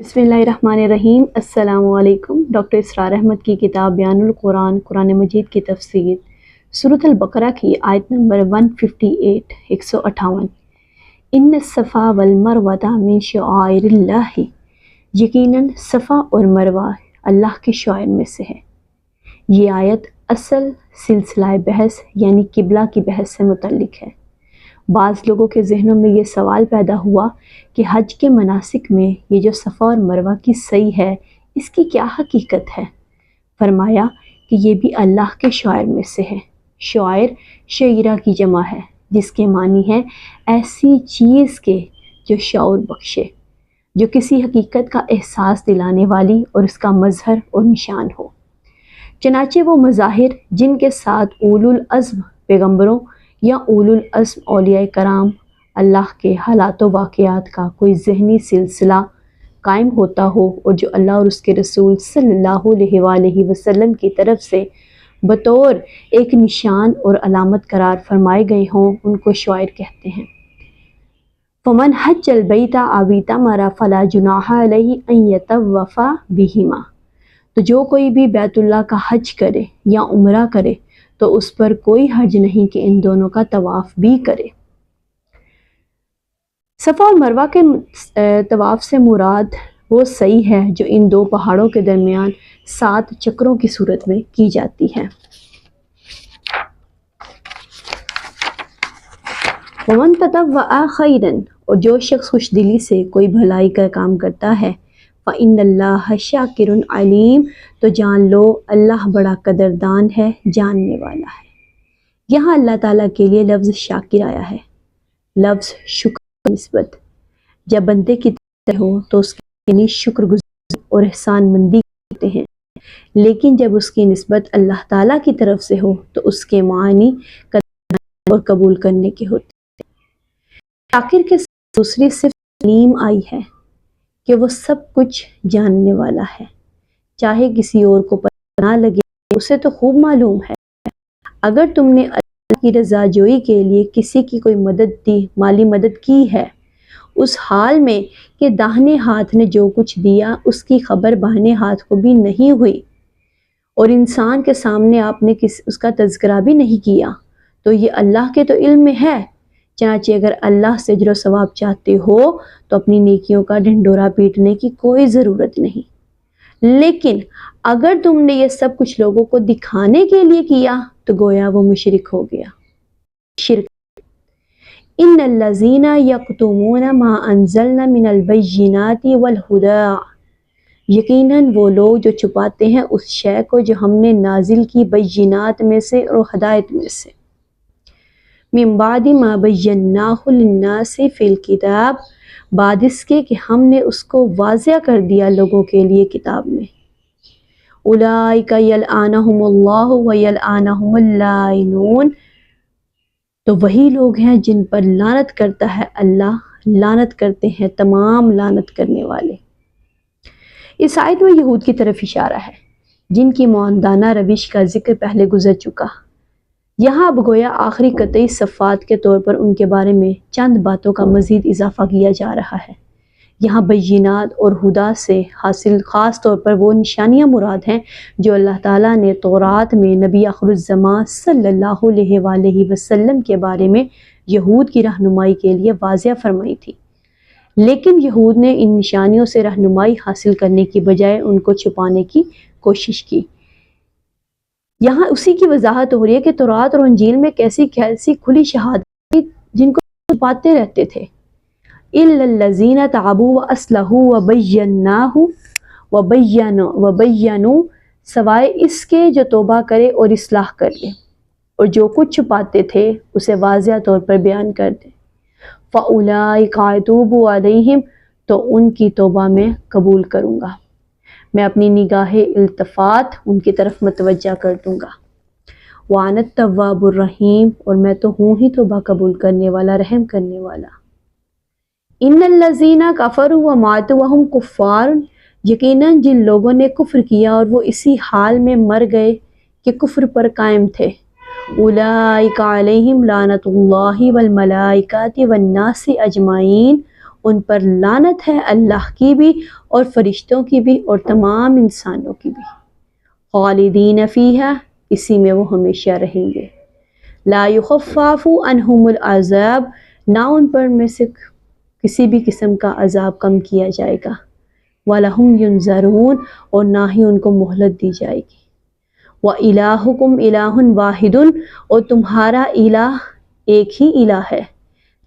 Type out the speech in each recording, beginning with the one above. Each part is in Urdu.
بسم اللہ الرحمن الرحیم۔ السلام علیکم۔ ڈاکٹر اسرار احمد کی کتاب بیان القرآن، قرآن مجید کی تفسیر، سورۃ البقرہ کی آیت نمبر 158 158۔ ان الصفا والمروۃ من شعائر اللہ، یقیناً صفا اور مروہ اللہ کے شعائر میں سے ہے۔ یہ آیت اصل سلسلہ بحث یعنی قبلہ کی بحث سے متعلق ہے۔ بعض لوگوں کے ذہنوں میں یہ سوال پیدا ہوا کہ حج کے مناسک میں یہ جو صفا اور مروہ کی سعی ہے، اس کی کیا حقیقت ہے؟ فرمایا کہ یہ بھی اللہ کے شعائر میں سے ہے۔ شعائر شعیرہ کی جمع ہے، جس کے معنی ہے ایسی چیز کے جو شعور بخشے، جو کسی حقیقت کا احساس دلانے والی اور اس کا مظہر اور نشان ہو۔ چنانچہ وہ مظاہر جن کے ساتھ اولو العزم پیغمبروں یا اولو العزم اولیاء کرام اللہ کے حالات و واقعات کا کوئی ذہنی سلسلہ قائم ہوتا ہو، اور جو اللہ اور اس کے رسول صلی اللہ علیہ وآلہ وسلم کی طرف سے بطور ایک نشان اور علامت قرار فرمائے گئے ہوں، ان کو شعائر کہتے ہیں۔ فمن حج البیت او اعتمر فلا جناح علیہ ان یطوف بہما، تو جو کوئی بھی بیت اللہ کا حج کرے یا عمرہ کرے تو اس پر کوئی حرج نہیں کہ ان دونوں کا طواف بھی کرے۔ صفا اور مروہ کے طواف سے مراد وہ سعی ہے جو ان دو پہاڑوں کے درمیان 7 چکروں کی صورت میں کی جاتی ہے۔ ومن تطوع خیرا، اور جو شخص خوش دلی سے کوئی بھلائی کا کام کرتا ہے، فإن اللہ شاکر علیم، تو جان لو اللہ بڑا قدردان ہے، جاننے والا ہے۔ یہاں اللہ تعالیٰ کے لیے لفظ شاکر آیا ہے، لفظ شکر کی نسبت جب بندے کی طرف ہو تو اس کے لیے شکر گزار اور احسان مندی کرتے ہیں، لیکن جب اس کی نسبت اللہ تعالیٰ کی طرف سے ہو تو اس کے معنی قدردان اور قبول کرنے کے ہوتے ہیں۔ شاکر کے ساتھ دوسری صفت علیم آئی ہے کہ وہ سب کچھ جاننے والا ہے، چاہے کسی اور کو پتہ نہ لگے، اسے تو خوب معلوم ہے۔ اگر تم نے اللہ کی رضا جوئی کے لیے کسی کی کوئی مدد دی، مالی مدد کی ہے، اس حال میں کہ داہنے ہاتھ نے جو کچھ دیا اس کی خبر بائیں ہاتھ کو بھی نہیں ہوئی، اور انسان کے سامنے آپ نے اس کا تذکرہ بھی نہیں کیا، تو یہ اللہ کے تو علم میں ہے۔ چنانچہ اگر اللہ سے اجر و ثواب چاہتے ہو تو اپنی نیکیوں کا ڈھنڈورا پیٹنے کی کوئی ضرورت نہیں، لیکن اگر تم نے یہ سب کچھ لوگوں کو دکھانے کے لیے کیا تو گویا وہ مشرک ہو گیا۔ شرک۔ ان الذین یکتمون ما انزلنا من البینات والہدی، یقیناً وہ لوگ جو چھپاتے ہیں اس شے کو جو ہم نے نازل کی بینات میں سے اور ہدایت میں سے، من بعد ما بیناہ للناس فی الکتاب، بعد اس کے کہ ہم نے اس کو واضح کر دیا لوگوں کے لیے کتاب میں۔ اولئک یلعنہم اللہ ویلعنہم اللاعنون، تو وہی لوگ ہیں جن پر لعنت کرتا ہے اللہ، لعنت کرتے ہیں تمام لعنت کرنے والے۔ اس آیت میں یہود کی طرف اشارہ ہے جن کی معاندانہ روش کا ذکر پہلے گزر چکا۔ یہاں اب گویا آخری قطعی صفات کے طور پر ان کے بارے میں چند باتوں کا مزید اضافہ کیا جا رہا ہے۔ یہاں بینات اور ہدا سے حاصل خاص طور پر وہ نشانیاں مراد ہیں جو اللہ تعالیٰ نے تورات میں نبی آخر الزمان صلی اللہ علیہ وآلہ وسلم کے بارے میں یہود کی رہنمائی کے لیے واضح فرمائی تھی، لیکن یہود نے ان نشانیوں سے رہنمائی حاصل کرنے کی بجائے ان کو چھپانے کی کوشش کی۔ یہاں اسی کی وضاحت ہو رہی ہے کہ تورات اور انجیل میں کیسی کھلی شہادت جن کو چھپاتے رہتے تھے۔ الا الذین تابوا واصلحوا وبینوا، سوائے اس کے جو توبہ کرے اور اصلاح کر لے اور جو کچھ چھپاتے تھے اسے واضح طور پر بیان کر دے۔ فاولئک اتوب علیہم، تو ان کی توبہ میں قبول کروں گا، میں اپنی نگاہ التفات ان کی طرف متوجہ کر دوں گا۔ وانا التواب الرحیم، اور میں تو ہوں ہی توبہ قبول کرنے والا، رحم کرنے والا۔ ان الذین کفروا وماتوا وہم کفار، یقیناً جن لوگوں نے کفر کیا اور وہ اسی حال میں مر گئے کہ کفر پر قائم تھے، اولئک علیہم لعنت اللہ والملائکۃ والناس اجمعین، ان پر لعنت ہے اللہ کی بھی اور فرشتوں کی بھی اور تمام انسانوں کی بھی، خالدین فیہا اسی میں وہ ہمیشہ رہیں گے، لا یخفف عنہم العذاب نہ ان پر میں سے کسی بھی قسم کا عذاب کم کیا جائے گا، وَلَهُمْ يُنذَرُونَ اور نہ ہی ان کو مہلت دی جائے گی، وَإِلَٰهُكُمْ إِلَٰهٌ وَاحِدٌ اور تمہارا الہ ایک ہی الہ ہے،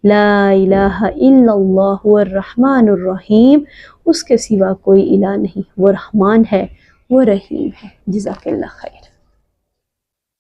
لا الہ الا اللہ الرحمن الرحیم اس کے سوا کوئی الہ نہیں، وہ رحمان ہے وہ رحیم ہے۔ جزاک اللہ خیر۔